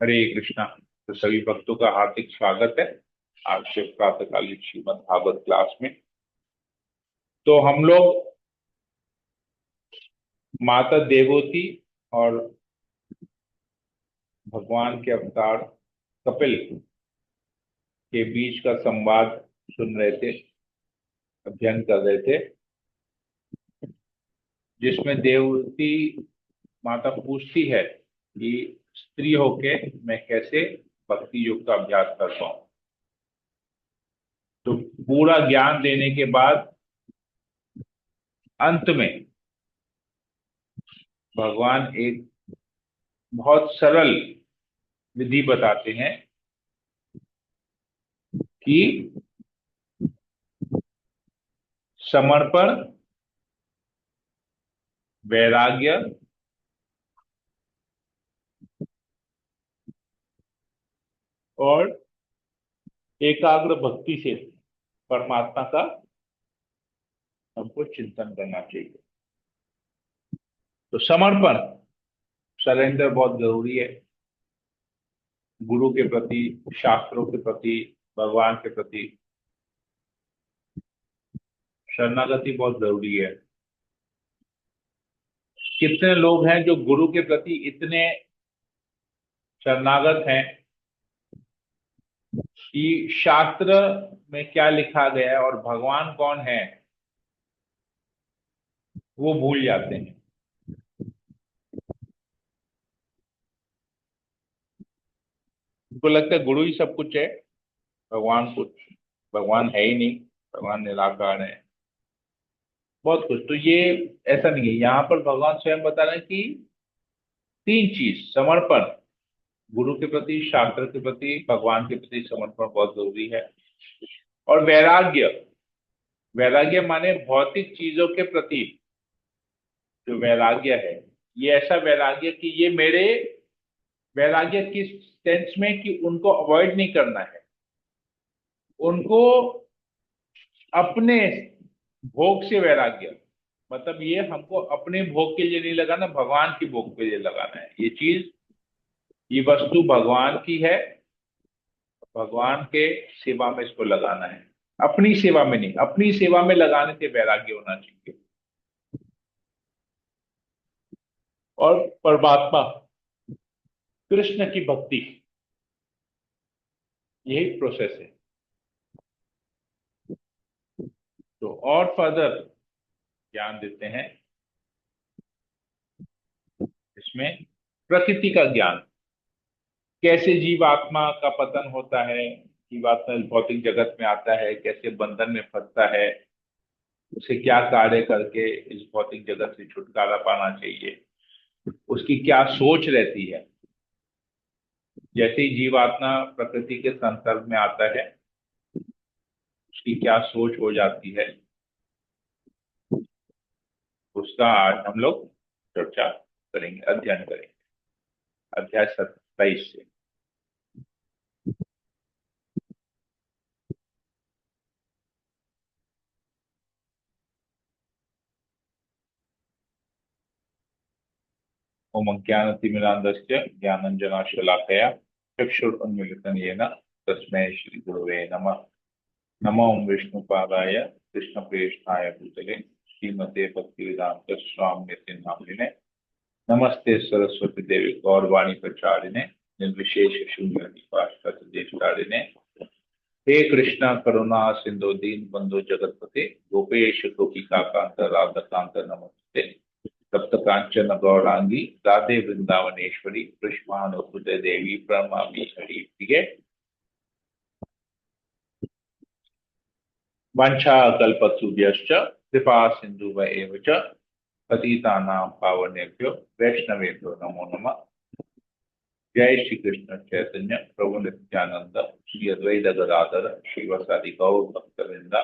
हरे कृष्णा। तो सभी भक्तों का हार्दिक स्वागत है आज शिव प्रातःकालीन श्रीमद् भागवत क्लास में। तो हम लोग माता देवोती और भगवान के अवतार कपिल के बीच का संवाद सुन रहे थे, अध्ययन कर रहे थे, जिसमें देवती माता पूछती है कि स्त्री होके मैं कैसे भक्ति योग का अभ्यास कर पाऊं। तो पूरा ज्ञान देने के बाद अंत में भगवान एक बहुत सरल विधि बताते हैं कि समर्पण, वैराग्य और एकाग्र भक्ति से परमात्मा का हमको चिंतन करना चाहिए। तो समर्पण, सरेंडर बहुत जरूरी है। गुरु के प्रति, शास्त्रों के प्रति, भगवान के प्रति शरणागति बहुत जरूरी है। कितने लोग हैं जो गुरु के प्रति इतने शरणागत हैं कि शास्त्र में क्या लिखा गया है और भगवान कौन है वो भूल जाते हैं। उनको लगता है गुरु ही सब कुछ है, भगवान है ही नहीं, भगवान निराकार है, बहुत कुछ। तो ये ऐसा नहीं है। यहाँ पर भगवान स्वयं बता रहे हैं कि तीन चीज, समर्पण, गुरु के प्रति, शास्त्र के प्रति, भगवान के प्रति समर्पण बहुत जरूरी है। और वैराग्य, वैराग्य माने भौतिक चीजों के प्रति जो वैराग्य है, ये ऐसा वैराग्य कि ये मेरे, वैराग्य किस सेंस में कि उनको अवॉइड नहीं करना है, उनको अपने भोग से वैराग्य, मतलब ये हमको अपने भोग के लिए नहीं लगाना, भगवान की भोग के लिए लगाना है। ये चीज, ये वस्तु भगवान की है, भगवान के सेवा में इसको लगाना है, अपनी सेवा में नहीं। अपनी सेवा में लगाने से वैराग्य होना चाहिए। और परमात्मा कृष्ण की भक्ति, यही प्रोसेस है। तो और फर्दर ज्ञान देते हैं इसमें, प्रकृति का ज्ञान, कैसे जीवात्मा का पतन होता है, जीवात्मा इस भौतिक जगत में आता है, कैसे बंधन में फंसता है, उसे क्या कार्य करके इस भौतिक जगत से छुटकारा पाना चाहिए, उसकी क्या सोच रहती है। जैसे ही जीवात्मा प्रकृति के संसर्ग में आता है, उसकी क्या सोच हो जाती है, उसका आज हम लोग चर्चा करेंगे, अध्ययन करेंगे, अध्याय 27 से। ओम अज्ञानतिमिरान्धस्य ज्ञानञ्जनशलाकया चक्षुरुन्मीलितं येन तस्मै श्रीगुरवे नमः। नमो विष्णुपादाय कृष्णप्रेष्ठाय भूतले श्रीमते भक्तिवेदांत स्वामी नामिने नमस्ते सरस्वती देवी गौरवाणी प्रचारिणे निर्विशेष शून्यवादिने हे कृष्णा करुणा सिंधु दीन बंधु जगतपते गोपेश गोपिका कांत राधा कांत नमस्ते तप्त कांचन गौरांगी राधे वृंदावनेश्वरी कृष्णानुसुते देवी प्रणमामि हरि प्रिये। वंशा कल्पतरुभ्यश्च कृपा सिंधु एव च पतितानां पावनेभ्यो वैष्णवेभ्यो नमो नमः। जय श्री कृष्ण चैतन्य प्रभु नित्यानंद श्री अद्वैत गदाधर श्रीवासादि गौर भक्तवृंदा।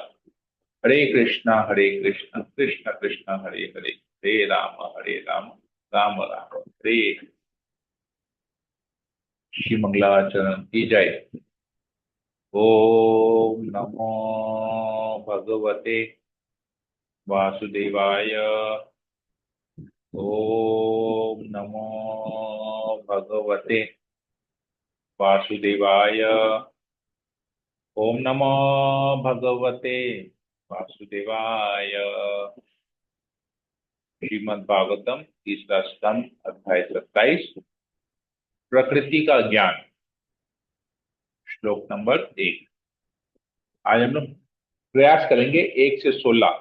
हरे कृष्णा कृष्ण कृष्ण हरे हरे, हरे राम राम राम हरे। श्री मंगलाचरण की जय। ओम नमो भगवते वासुदेवाय। ओम नमो भगवते वासुदेवाय। ओम नमो भगवते वासुदेवाय। श्रीमद् भागवतम तीसरा स्कंद अध्याय 27, प्रकृति का ज्ञान, श्लोक नंबर 1। आज हम लोग प्रयास करेंगे 1 से 16,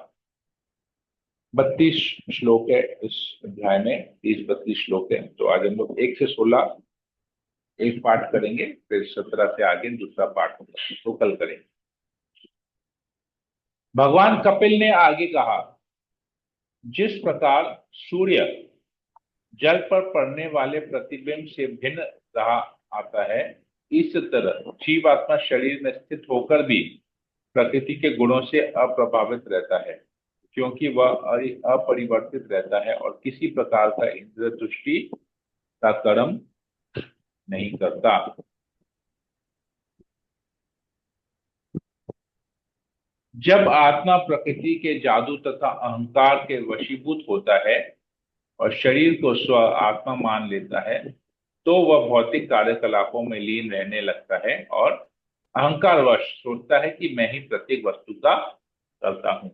32 श्लोक है इस अध्याय में, 30-32 श्लोक है। तो आज हम लोग 1 से 16 एक पाठ करेंगे, फिर 17 से आगे दूसरा पाठ होगा, तो कल करेंगे। भगवान कपिल ने आगे कहा, जिस प्रकार सूर्य जल पर पड़ने वाले प्रतिबिंब से भिन्न रहा आता है, इस तरह जीवात्मा शरीर में स्थित होकर भी प्रकृति के गुणों से अप्रभावित रहता है, क्योंकि वह अपरिवर्तित रहता है और किसी प्रकार का इंद्रिय दृष्टि का कर्म नहीं करता। जब आत्मा प्रकृति के जादू तथा अहंकार के वशीभूत होता है और शरीर को स्व आत्मा मान लेता है, तो वह भौतिक कार्यकलापों में लीन रहने लगता है और अहंकारवश सोचता है कि मैं ही प्रत्येक वस्तु का करता हूं।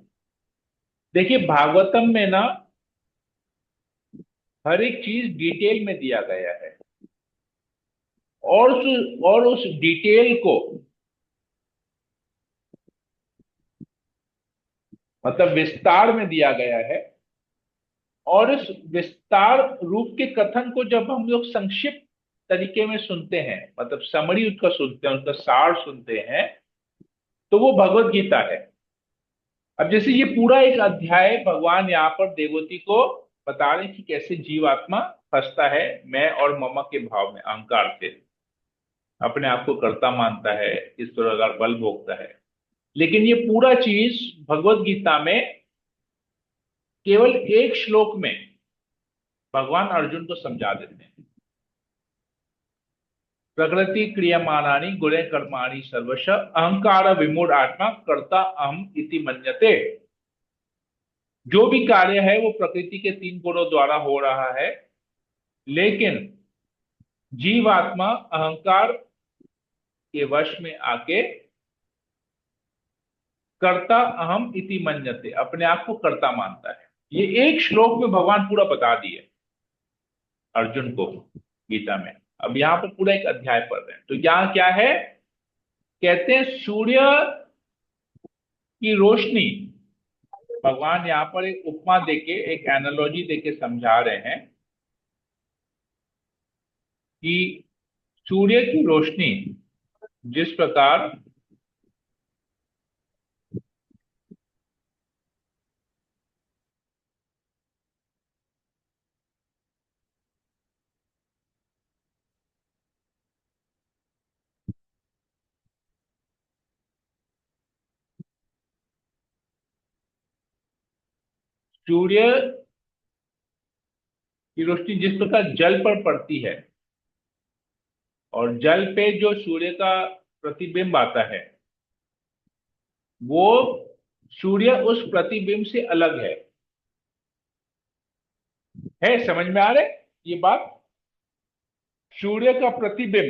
देखिए, भागवतम में ना हर एक चीज डिटेल में दिया गया है, और उस डिटेल को मतलब विस्तार में दिया गया है। और इस विस्तार रूप के कथन को जब हम लोग संक्षिप्त तरीके में सुनते हैं, मतलब समरी उसका सुनते हैं, उसका सार सुनते हैं, तो वो भगवत गीता है। अब जैसे ये पूरा एक अध्याय भगवान यहाँ पर देवोती को बता रहे हैं कि कैसे जीवात्मा फंसता है मैं और ममा के भाव में, अहंकार से अपने आप को कर्ता मानता है, इस तरह बल भोगता है। लेकिन ये पूरा चीज भगवत गीता में केवल एक श्लोक में भगवान अर्जुन को समझा देते हैं। प्रकृति क्रियमाणानि गुणे कर्माणि सर्वश अहंकार विमूढ़ आत्मा कर्ता अहम इति मन्यते। जो भी कार्य है वो प्रकृति के 3 गुणों द्वारा हो रहा है, लेकिन जीवात्मा अहंकार के वश में आके कर्ता अहम इति मन्यते, अपने आप को कर्ता मानता है। ये एक श्लोक में भगवान पूरा बता दिए अर्जुन को गीता में। अब यहां पर पूरा एक अध्याय पढ़ रहे हैं, तो यहां क्या है, कहते हैं सूर्य की रोशनी, भगवान यहां पर एक उपमा देके, एक एनालॉजी देके समझा रहे हैं कि सूर्य की रोशनी जिस प्रकार सूर्य की रोशनी जिस प्रकार जल पर पड़ती है और जल पे जो सूर्य का प्रतिबिंब आता वो सूर्य उस प्रतिबिंब से अलग है समझ में आ रहा है ये बात। सूर्य का प्रतिबिंब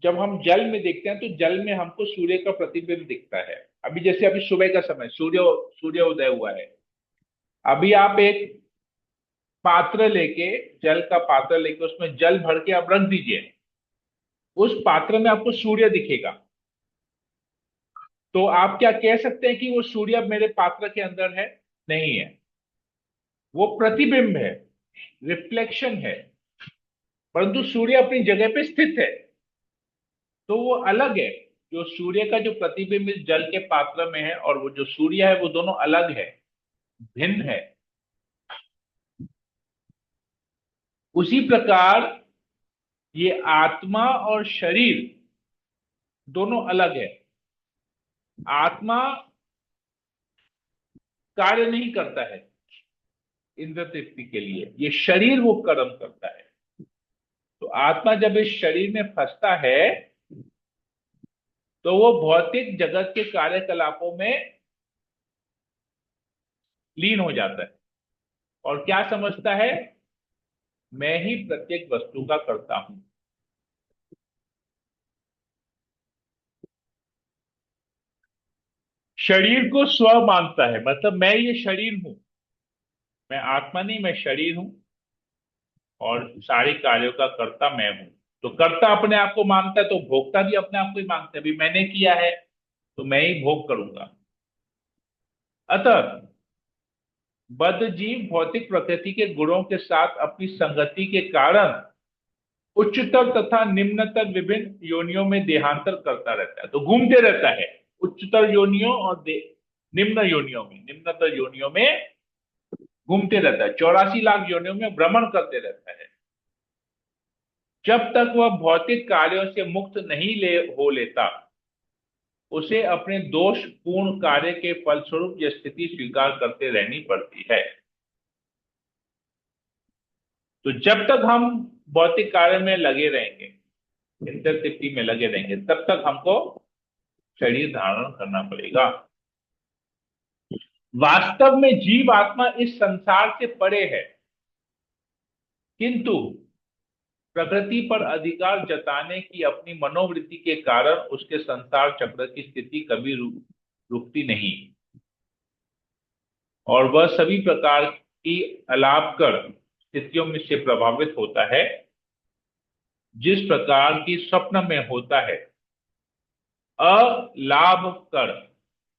जब हम जल में देखते हैं तो जल में हमको सूर्य का प्रतिबिंब दिखता है। अभी जैसे अभी सुबह का समय, सूर्य उदय हुआ है। अभी आप एक पात्र लेके, जल का पात्र लेके उसमें जल भर के आप रख दीजिए, उस पात्र में आपको सूर्य दिखेगा। तो आप क्या कह सकते हैं कि वो सूर्य अब मेरे पात्र के अंदर है? नहीं है, वो प्रतिबिंब है, रिफ्लेक्शन है, परंतु सूर्य अपनी जगह पे स्थित है। तो वो अलग है। जो सूर्य का जो प्रतिबिंब इस जल के पात्र में है और वो जो सूर्य है, वो दोनों अलग है, भिन्न है। उसी प्रकार ये आत्मा और शरीर दोनों अलग है। आत्मा कार्य नहीं करता है इंद्र तृप्ति के लिए, ये शरीर वो कर्म करता है। तो आत्मा जब इस शरीर में फंसता है तो वो भौतिक जगत के कार्यकलापों में लीन हो जाता है और क्या समझता है, मैं ही प्रत्येक वस्तु का करता हूं। शरीर को स्व मानता है, मतलब मैं ये शरीर हूं, मैं आत्मा नहीं, मैं शरीर हूं और सारे कार्यों का कर्ता मैं हूं। तो कर्ता अपने आप को मानता है तो भोक्ता भी अपने आप को ही मानता है, भी मैंने किया है तो मैं ही भोग करूंगा। अतः बद्ध जीव भौतिक प्रकृति के गुणों के साथ अपनी संगति के कारण उच्चतर तथा निम्नतर विभिन्न योनियों में देहांतर करता रहता है, तो घूमते रहता है उच्चतर योनियों और निम्न योनियों में, निम्नतर योनियों में घूमते रहता है, 84 लाख योनियों में भ्रमण करते रहता है। जब तक वह भौतिक कार्यों से मुक्त नहीं हो लेता, उसे अपने दोष पूर्ण कार्य के फलस्वरूप यह स्थिति स्वीकार करते रहनी पड़ती है। तो जब तक हम भौतिक कार्य में लगे रहेंगे, इंद्रिय में लगे रहेंगे, तब तक हमको शरीर धारण करना पड़ेगा। वास्तव में जीव आत्मा इस संसार से परे है, किंतु प्रकृति पर अधिकार जताने की अपनी मनोवृत्ति के कारण उसके संसार चक्र की स्थिति कभी रुकती नहीं और वह सभी प्रकार की अलाभकर स्थितियों में से प्रभावित होता है, जिस प्रकार की स्वप्न में होता है। अलाभ कर,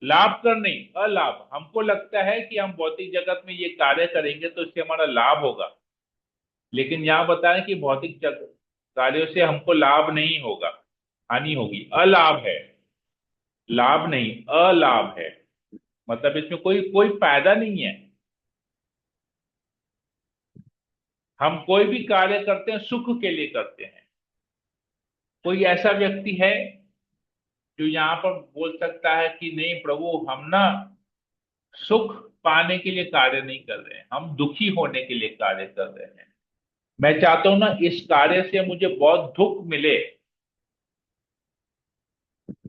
लाभ कर नहीं, अलाभ, हमको लगता है कि हम भौतिक जगत में ये कार्य करेंगे तो इससे हमारा लाभ होगा, लेकिन यहां बताएं कि भौतिक कार्यों से हमको लाभ नहीं होगा, हानि होगी, अलाभ है, लाभ नहीं अलाभ है। मतलब इसमें कोई कोई फायदा नहीं है। हम कोई भी कार्य करते हैं सुख के लिए करते हैं। कोई ऐसा व्यक्ति है जो यहाँ पर बोल सकता है कि नहीं प्रभु, हम ना सुख पाने के लिए कार्य नहीं कर रहे हैं, हम दुखी होने के लिए कार्य कर रहे हैं। मैं चाहता हूं ना इस कार्य से मुझे बहुत दुख मिले।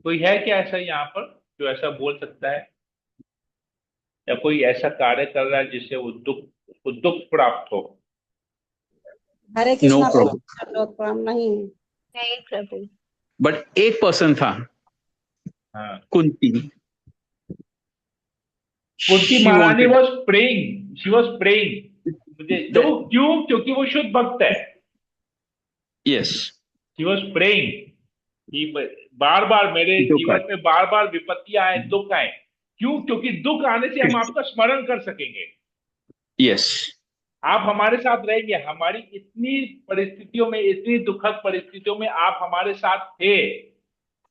कोई है क्या ऐसा यहाँ पर जो ऐसा बोल सकता है, या कोई ऐसा कार्य कर रहा है जिससे वो दुख प्राप्त हो? हरे नो कृष्णा प्रभु। प्रभु, नहीं। नहीं प्रभु। बट एक पर्सन था, हाँ, कुंती। कुंती शी महारानी wanted was praying, she was praying मुझे तो दैट, क्यों, क्योंकि वो शुद्ध भक्त है। यस, शी वॉज प्रेइंग कि बार बार मेरे दुख जीवन में बार बार विपत्तियां आए, दुख आए। क्यों? क्योंकि दुख आने से हम आपका स्मरण कर सकेंगे, यस, आप हमारे साथ रहेंगे। हमारी इतनी परिस्थितियों में, इतनी दुखद परिस्थितियों में आप हमारे साथ थे,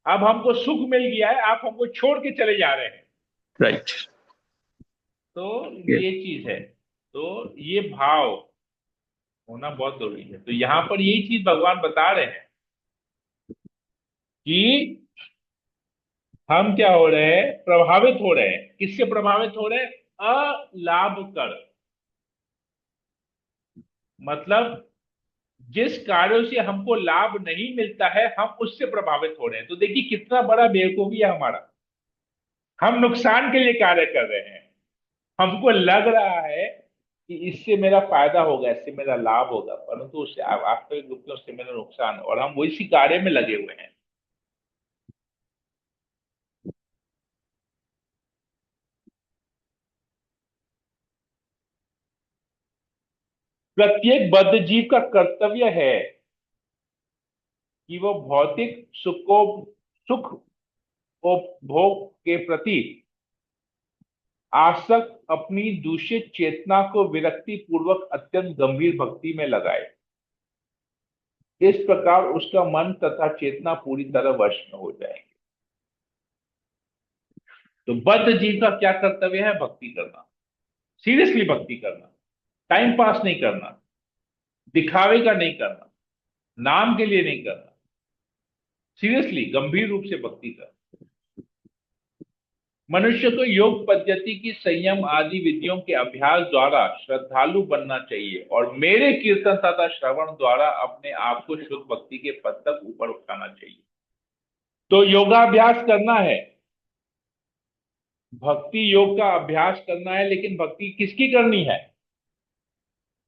अब हमको सुख मिल गया है, आप हमको छोड़ के चले जा रहे हैं। राइट, तो ये चीज है, तो ये भाव होना बहुत जरूरी है। तो यहां पर यही चीज भगवान बता रहे हैं कि हम क्या हो रहे हैं, प्रभावित हो रहे हैं। किससे प्रभावित हो रहे हैं? अलाभ कर, मतलब जिस कार्यों से हमको लाभ नहीं मिलता है हम उससे प्रभावित हो रहे हैं। तो देखिए कितना बड़ा बेवकूफी है हमारा। हम नुकसान के लिए कार्य कर रहे हैं, हमको लग रहा है कि इससे मेरा फायदा होगा, इससे मेरा लाभ होगा, परंतु उससे वास्तविक रूप में उससे मेरा नुकसान, और हम वही कार्य में लगे हुए हैं। प्रत्येक बद्ध जीव का कर्तव्य है कि वो भौतिक सुख उपभोग के प्रति आसक्त अपनी दूषित चेतना को विरक्ति पूर्वक अत्यंत गंभीर भक्ति में लगाए। इस प्रकार उसका मन तथा चेतना पूरी तरह वश में हो जाएंगे। तो बद्ध जीव का क्या कर्तव्य है? भक्ति करना, सीरियसली भक्ति करना, टाइम पास नहीं करना, दिखावे का नहीं करना, नाम के लिए नहीं करना, सीरियसली गंभीर रूप से भक्ति करना। मनुष्य को योग पद्धति की संयम आदि विधियों के अभ्यास द्वारा श्रद्धालु बनना चाहिए और मेरे कीर्तन तथा श्रवण द्वारा अपने आप को शुद्ध भक्ति के पद तक ऊपर उठाना चाहिए। तो योगाभ्यास करना है, भक्ति योग का अभ्यास करना है, लेकिन भक्ति किसकी करनी है?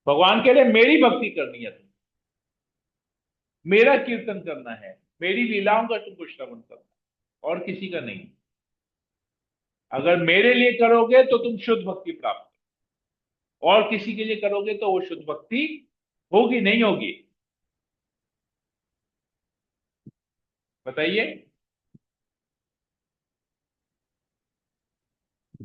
भगवान कह रहे मेरी भक्ति करनी है, मेरा कीर्तन करना है, मेरी लीलाओं का तुमको श्रवण करना, और किसी का नहीं। अगर मेरे लिए करोगे तो तुम शुद्ध भक्ति प्राप्त, और किसी के लिए करोगे तो वो शुद्ध भक्ति होगी नहीं होगी? बताइए।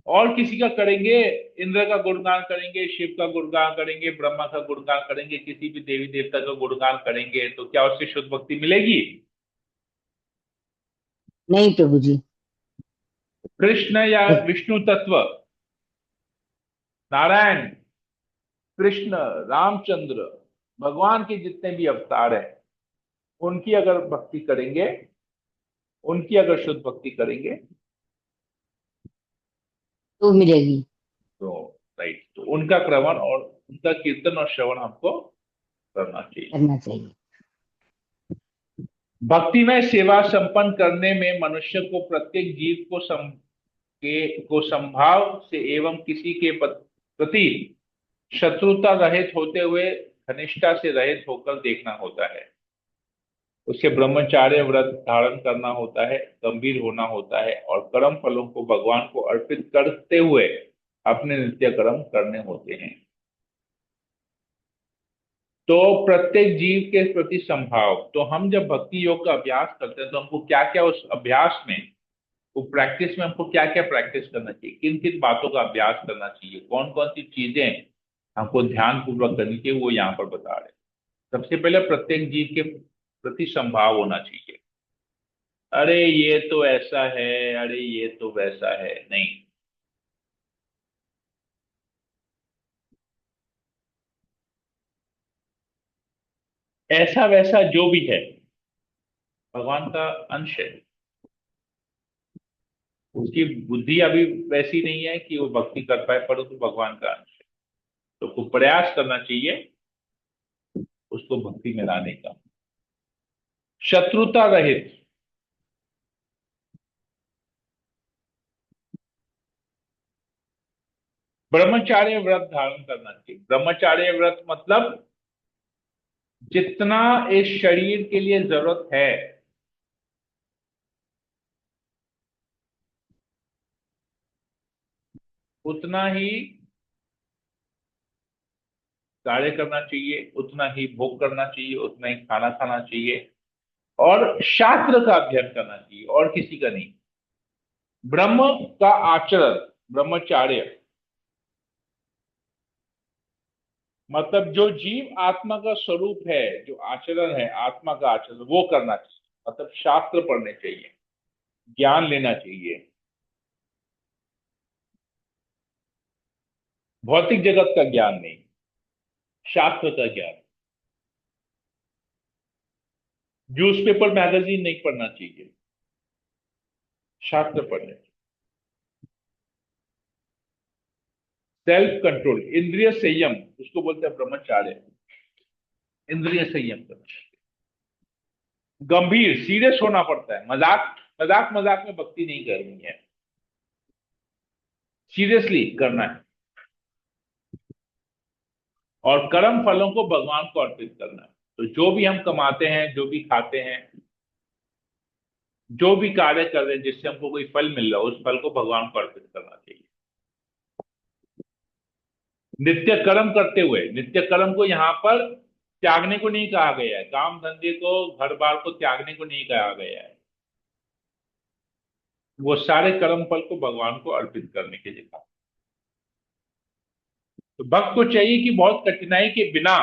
और किसी का करेंगे, इंद्र का गुणगान करेंगे, शिव का गुणगान करेंगे, ब्रह्मा का गुणगान करेंगे, किसी भी देवी देवता का गुणगान करेंगे, तो क्या उससे शुद्ध भक्ति मिलेगी? नहीं प्रभु जी। कृष्ण या बस विष्णु तत्व, नारायण, कृष्ण, रामचंद्र, भगवान के जितने भी अवतार हैं, उनकी अगर भक्ति करेंगे, उनकी अगर शुद्ध भक्ति करेंगे, तो मिलेगी। तो राइट, तो उनका क्रमण और उनका कीर्तन और श्रवण हमको करना चाहिए। करना चाहिए। भक्तिमय सेवा संपन्न करने में मनुष्य को प्रत्येक जीव को संभाव से एवं किसी के प्रति शत्रुता रहित होते हुए घनिष्ठता से रहित होकर देखना होता है। उसे ब्रह्मचार्य व्रत धारण करना होता है, गंभीर होना होता है, और कर्म फलों को भगवान को अर्पित करते हुए अपने नित्य कर्म करने होते हैं। तो प्रत्येक जीव के प्रति संभाव, तो हम जब भक्ति योग का अभ्यास करते हैं तो हमको क्या क्या उस अभ्यास में, वो प्रैक्टिस में हमको क्या क्या प्रैक्टिस करना चाहिए, किन किन बातों का अभ्यास करना चाहिए, कौन कौन सी चीजें हमको ध्यान पूर्वक करनी चाहिए, वो यहाँ पर बता रहे हैं। सबसे पहले प्रत्येक जीव के प्रति संभाव होना चाहिए। अरे ये तो ऐसा है, अरे ये तो वैसा है, नहीं। ऐसा वैसा जो भी है भगवान का अंश है। उसकी बुद्धि अभी वैसी नहीं है कि वो भक्ति कर पाए, पर तो भगवान का अंश है। तो खूब प्रयास करना चाहिए उसको भक्ति में लाने का। शत्रुता रहित, ब्रह्मचार्य व्रत धारण करना चाहिए। ब्रह्मचार्य व्रत मतलब जितना इस शरीर के लिए जरूरत है उतना ही कार्य करना चाहिए, उतना ही भोग करना चाहिए, उतना ही खाना खाना चाहिए, और शास्त्र का अध्ययन करना चाहिए, और किसी का नहीं। ब्रह्म का आचरण, ब्रह्मचार्य मतलब जो जीव आत्मा का स्वरूप है, जो आचरण है आत्मा का आचरण, वो करना चाहिए। मतलब शास्त्र पढ़ने चाहिए, ज्ञान लेना चाहिए, भौतिक जगत का ज्ञान नहीं, शास्त्र का ज्ञान। न्यूज़पेपर मैगजीन नहीं पढ़ना चाहिए, शास्त्र पढ़ने चाहिए। सेल्फ कंट्रोल, इंद्रिय संयम, उसको बोलते हैं ब्रह्मचार्य। इंद्रिय संयम करना चाहिए। गंभीर, सीरियस होना पड़ता है। मजाक मजाक मजाक में भक्ति नहीं करनी है, सीरियसली करना है। और कर्म फलों को भगवान को अर्पित करना है। तो जो भी हम कमाते हैं, जो भी खाते हैं, जो भी कार्य कर रहे हैं जिससे हमको कोई फल मिल रहा है, उस फल को भगवान को अर्पित करना चाहिए। नित्य कर्म करते हुए, नित्य कर्म को यहाँ पर त्यागने को नहीं कहा गया है, काम धंधे को, घर बार को त्यागने को नहीं कहा गया है। वो सारे कर्म फल को भगवान को अर्पित करने के लिए कहा। तो भक्त को चाहिए कि बहुत कठिनाई के बिना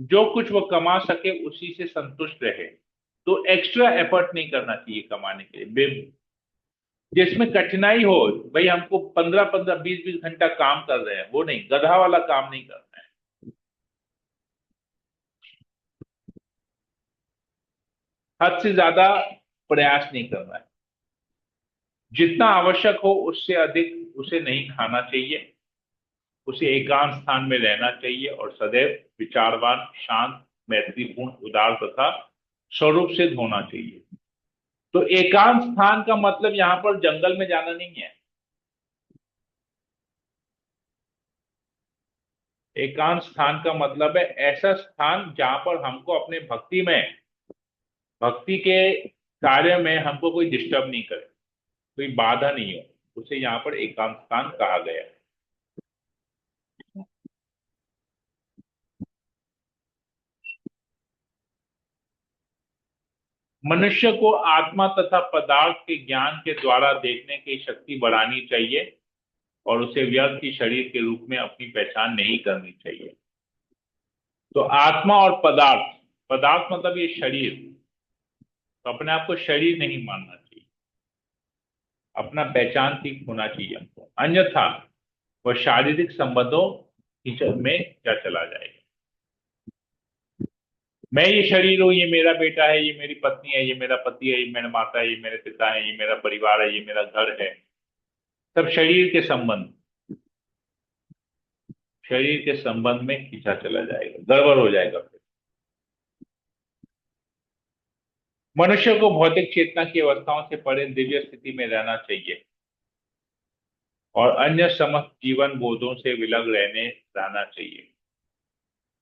जो कुछ वो कमा सके उसी से संतुष्ट रहे। तो एक्स्ट्रा एफर्ट नहीं करना चाहिए कमाने के लिए। जिसमें कठिनाई हो, भाई हमको 15-15 20-20 घंटा काम कर रहे हैं, वो नहीं, गधा वाला काम नहीं करना है। हद से ज्यादा प्रयास नहीं करना है। जितना आवश्यक हो उससे अधिक उसे नहीं खाना चाहिए। उसे एकांत स्थान में रहना चाहिए और सदैव विचारवान, शांत, मैत्रीपूर्ण, उदार तथा स्वरूप सिद्ध होना चाहिए। तो एकांत स्थान का मतलब यहां पर जंगल में जाना नहीं है। एकांत स्थान का मतलब है ऐसा स्थान जहां पर हमको अपने भक्ति में, भक्ति के कार्य में हमको कोई डिस्टर्ब नहीं करे, कोई बाधा नहीं हो, उसे यहाँ पर एकांत स्थान कहा गया। मनुष्य को आत्मा तथा पदार्थ के ज्ञान के द्वारा देखने की शक्ति बढ़ानी चाहिए और उसे व्यर्थ की शरीर के रूप में अपनी पहचान नहीं करनी चाहिए। तो आत्मा और पदार्थ, पदार्थ मतलब ये शरीर, तो अपने आप को शरीर नहीं मानना चाहिए, अपना पहचान ठीक होना चाहिए हमको, अन्यथा वह शारीरिक संबंधों में क्या चला जाएगा। मैं ये शरीर हूं, ये मेरा बेटा है, ये मेरी पत्नी है, ये मेरा पति है, ये मेरा माता है, ये मेरे पिता है, ये मेरा परिवार है, ये मेरा घर है, सब शरीर के संबंध, शरीर के संबंध में खींचा चला जाएगा, गड़बड़ हो जाएगा फिर। मनुष्य को भौतिक चेतना की अवस्थाओं से परे दिव्य स्थिति में रहना चाहिए और अन्य समस्त जीवन बोधों से विलग रहना चाहिए।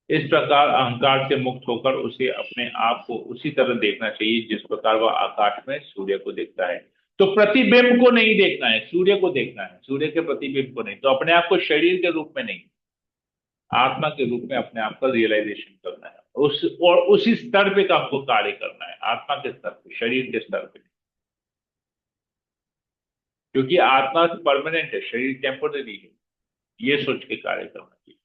इस प्रकार अहंकार से मुक्त होकर उसे अपने आप को उसी तरह देखना चाहिए जिस प्रकार वह आकाश में सूर्य को देखता है। तो प्रतिबिंब को नहीं देखना है, सूर्य को देखना है, सूर्य के प्रतिबिंब को नहीं। तो अपने आप को शरीर के रूप में नहीं, आत्मा के रूप में अपने आप का रियलाइजेशन करना है, और उसी स्तर पे आपको कार्य करना है, आत्मा के स्तर पे, शरीर के स्तर पे। क्योंकि आत्मा परमानेंट है, शरीर टेम्पोररी है, ये सोच के कार्य करना चाहिए।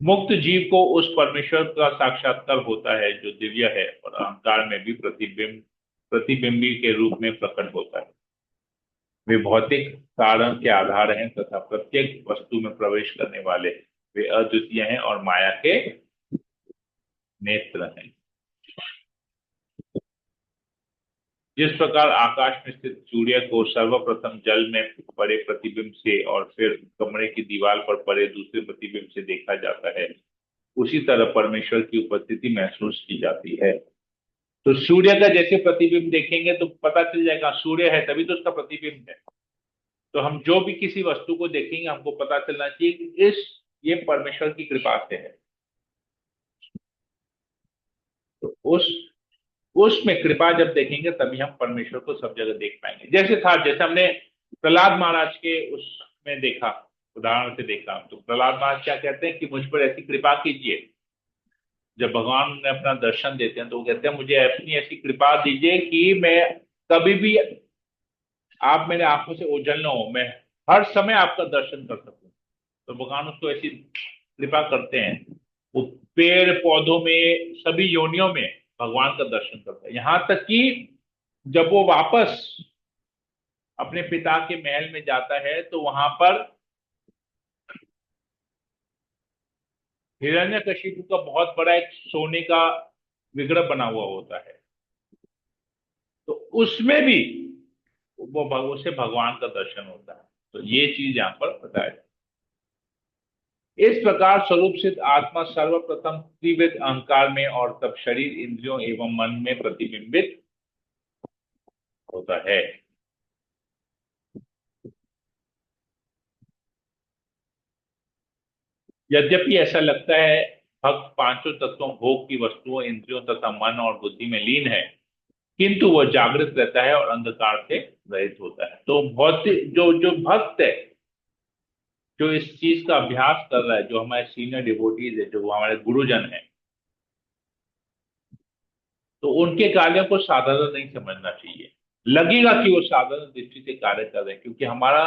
मुक्त जीव को उस परमेश्वर का साक्षात्कार होता है जो दिव्य है और अहंकार में भी प्रतिबिंबी के रूप में प्रकट होता है। वे भौतिक कारण के आधार हैं तथा प्रत्येक वस्तु में प्रवेश करने वाले, वे अद्वितीय हैं और माया के नेत्र हैं। जिस प्रकार आकाश में स्थित सूर्य को सर्वप्रथम जल में पड़े प्रतिबिंब से और फिर कमरे की दीवार पर पड़े दूसरे प्रतिबिंब से देखा जाता है, उसी तरह परमेश्वर की उपस्थिति महसूस की जाती है। तो सूर्य का जैसे प्रतिबिंब देखेंगे तो पता चल जाएगा सूर्य है, तभी तो उसका प्रतिबिंब है। तो हम जो भी किसी वस्तु को देखेंगे हमको पता चलना चाहिए कि ये परमेश्वर की कृपा से है। तो उसमें कृपा जब देखेंगे तभी हम परमेश्वर को सब जगह देख पाएंगे। जैसे हमने प्रहलाद महाराज के उसमें देखा, उदाहरण से देखा, तो प्रहलाद महाराज क्या कहते हैं कि मुझ पर ऐसी कृपा कीजिए। जब भगवान ने अपना दर्शन देते हैं तो वो कहते हैं मुझे अपनी ऐसी कृपा दीजिए कि मैं कभी भी आप मेरे आंखों से ओझल न हो, मैं हर समय आपका दर्शन कर सकूं। तो भगवान उसको ऐसी कृपा करते हैं, वो पेड़ पौधों में सभी योनियों में भगवान का दर्शन करता है। यहां तक कि जब वो वापस अपने पिता के महल में जाता है तो वहां पर हिरण्यकशिपु का बहुत बड़ा एक सोने का विग्रह बना हुआ होता है, तो उसमें भी उसे भगवान का दर्शन होता है। तो ये चीज यहां पर बताया जाए। इस प्रकार स्वरूप सिद्ध आत्मा सर्वप्रथम त्रिविध अहंकार में और तब शरीर, इंद्रियों एवं मन में प्रतिबिंबित होता है। यद्यपि ऐसा लगता है भक्त पांचों तत्वों, भोग की वस्तुओं, इंद्रियों तथा मन और बुद्धि में लीन है, किंतु वह जागृत रहता है और अंधकार से रहित होता है। तो भौतिक जो भक्त है, जो इस चीज का अभ्यास कर रहा है, जो हमारे सीनियर डिवोटीज है, जो हमारे गुरुजन है, तो उनके कार्यों को साधारण नहीं समझना चाहिए। लगेगा कि वो साधारण दृष्टि से कार्य कर रहे हैं, क्योंकि हमारा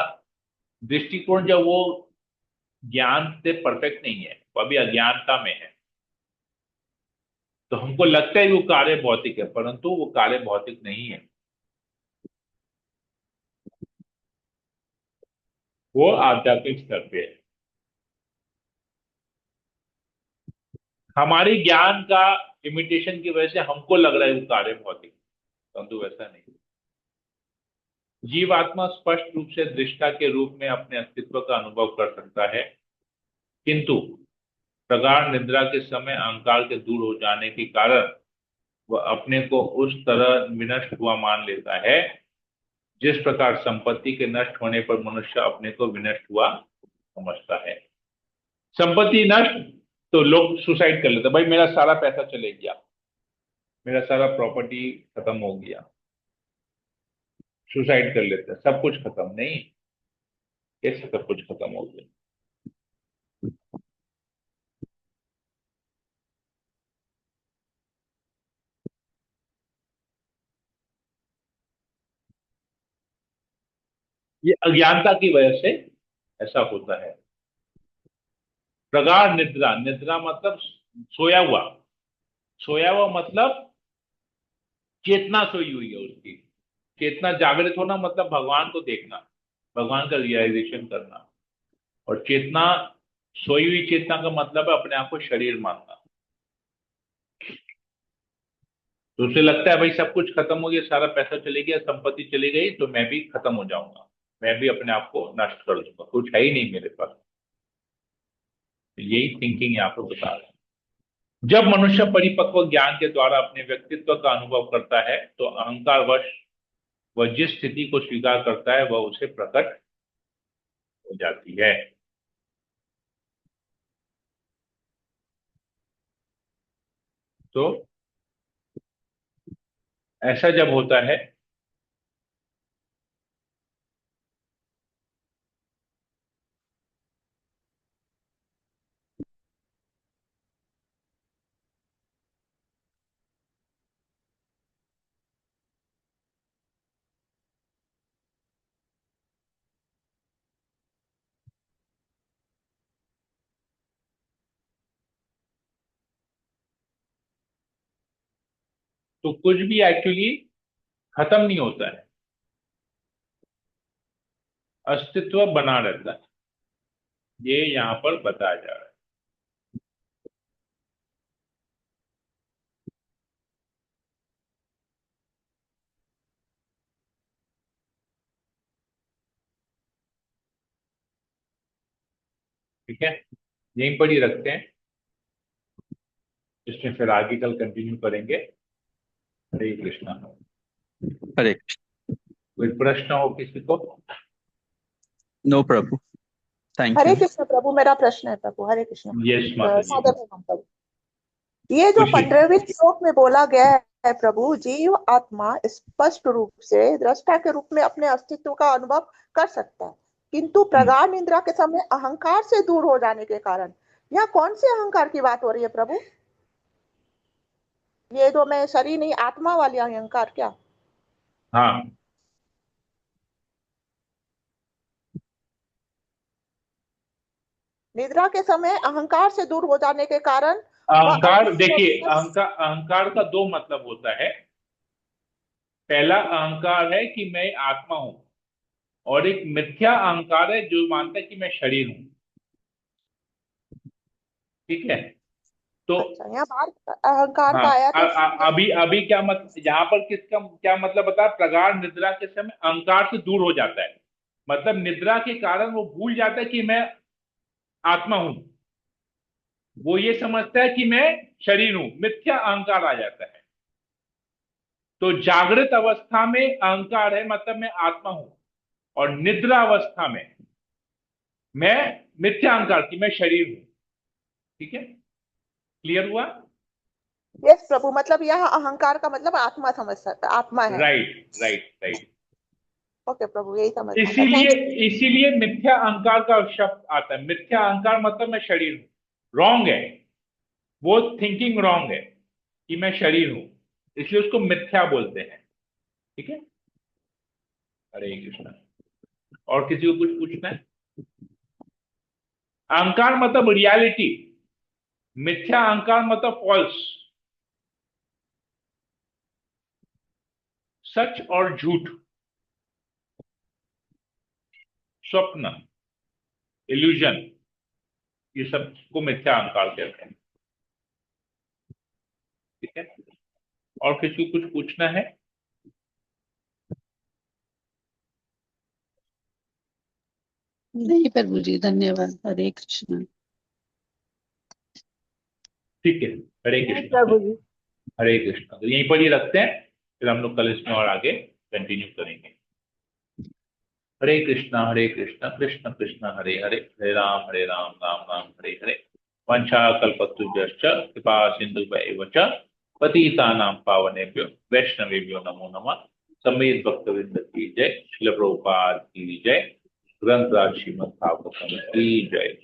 दृष्टिकोण जब वो ज्ञान से परफेक्ट नहीं है, वो अभी अज्ञानता में है, तो हमको लगता है वो कार्य भौतिक है, परंतु वो कार्य भौतिक नहीं है, वो आध्यात्मिक स्तर पे है। हमारी ज्ञान का इमिटेशन की वजह से हमको लग रहा है वो कार्य भौतिक, परंतु वैसा नहीं। जीवात्मा स्पष्ट रूप से दृष्टा के रूप में अपने अस्तित्व का अनुभव कर सकता है, किंतु प्रगाढ़ निद्रा के समय अहंकार के दूर हो जाने के कारण वह अपने को उस तरह विनष्ट हुआ मान लेता है जिस प्रकार संपत्ति के नष्ट होने पर मनुष्य अपने को विनष्ट हुआ समझता है। संपत्ति नष्ट तो लोग सुसाइड कर लेते, भाई मेरा सारा पैसा चले गया, मेरा सारा प्रॉपर्टी खत्म हो गया। सुसाइड कर लेते हैं, सब कुछ खत्म नहीं। कैसे सब कुछ खत्म हो गया? ये अज्ञानता की वजह से ऐसा होता है। प्रगाढ़ निद्रा, निद्रा मतलब सोया हुआ। सोया हुआ मतलब चेतना सोई हुई है उसकी। चेतना जागृत होना मतलब भगवान को देखना, भगवान का रियलाइजेशन करना। और चेतना, सोई हुई चेतना का मतलब है अपने आप को शरीर मानना। तो उसे लगता है भाई सब कुछ खत्म हो गया, सारा पैसा चले गया, संपत्ति चली गई, तो मैं भी खत्म हो जाऊंगा, मैं भी अपने आप को नष्ट कर दूंगा, कुछ है ही नहीं मेरे पास। तो यही थिंकिंग यहाँ पर बता रहे हैं। जब मनुष्य परिपक्व ज्ञान के द्वारा अपने व्यक्तित्व का अनुभव करता है तो अहंकार वश वह जिस स्थिति को स्वीकार करता है वह उसे प्रकट हो जाती है। तो ऐसा जब होता है, तो कुछ भी एक्चुअली खत्म नहीं होता है, अस्तित्व बना रहता है। ये यहाँ पर बताया जा रहा है। ठीक है, यहीं पर ही रखते हैं, इसमें फिर आगे कल कंटिन्यू करेंगे। हरे कृष्णा। हरे कोई प्रश्न हो किसी को? नो प्रभु, थैंक हरे यू। कृष्ण प्रभु, मेरा प्रश्न है प्रभु। हरे कृष्ण। यस माता जी। सादर प्रणाम प्रभु। ये जो खुशी। 15वें श्लोक में बोला गया है प्रभु, जीव आत्मा स्पष्ट रूप से दृष्टा के रूप में अपने अस्तित्व का अनुभव कर सकता है, किंतु प्रगाढ़ निद्रा के समय अहंकार से दूर हो जाने के कारण, यह कौन से अहंकार की बात हो रही है प्रभु? ये जो मैं शरीर नहीं आत्मा वाली अहंकार क्या? हाँ, निद्रा के समय अहंकार से दूर हो जाने के कारण वह अहंकार अपने देखिए, को अहंकार, अहंकार का दो मतलब होता है। पहला अहंकार है कि मैं आत्मा हूं, और एक मिथ्या अहंकार है जो मानता है कि मैं शरीर हूं। ठीक है, तो अच्छा, यहाँ बाहर अहंकार हाँ, का आया तो इसलिए अभी अभी क्या मत यहाँ पर किसका क्या मतलब बता? प्रगाढ़ निद्रा के समय अहंकार से दूर हो जाता है, मतलब निद्रा के कारण वो भूल जाता है कि मैं आत्मा हूं, वो ये समझता है कि मैं शरीर हूं, मिथ्या अहंकार आ जाता है। तो जागृत अवस्था में अहंकार है, मतलब मैं आत्मा हूं, और निद्रा अवस्था में मैं मिथ्या अहंकार की मैं शरीर हूं। ठीक है, क्लियर हुआ? यस प्रभु, मतलब यह अहंकार का मतलब आत्मा समझ सकता, आत्मा है। Right right right. ओके प्रभु, यही समझना था। इसीलिए, थैंक इसीलिए मिथ्या अहंकार का शब्द आता है। मिथ्या अहंकार मतलब मैं शरीर हूं, रॉन्ग है, वो थिंकिंग रॉन्ग है कि मैं शरीर हूं, इसलिए उसको मिथ्या बोलते हैं। ठीक है, हरे कृष्ण। और किसी को कुछ पूछना है? अहंकार मतलब रियलिटी, मिथ्या अहंकार मतलब फॉल्स, सच और झूठ, स्वप्न, इल्यूजन, ये सब को मिथ्या अहंकार कहते हैं। ठीक है, और किसी को कुछ पूछना है? नहीं प्रभु जी, धन्यवाद। हरे कृष्ण। ठीक है, हरे नहीं कृष्ण। प्रभु जी। हरे कृष्ण। तो यहीं पर ही रखते हैं, फिर हम लोग कल इसमें और आगे कंटिन्यू करेंगे। हरे कृष्ण कृष्ण कृष्ण हरे हरे, हरे राम राम राम हरे हरे। वंशा कल्पतरुभ्यश्च कृपा सिंधुभ्यैव च पतितानां पावनेभ्यो वैष्णवेभ्यो नमो नमः। समेत भक्तवृंद की जय। श्रील प्रभुपाद की जय। ग्रंथराज श्रीमद् भागवतम की जय।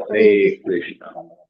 हरे कृष्णा।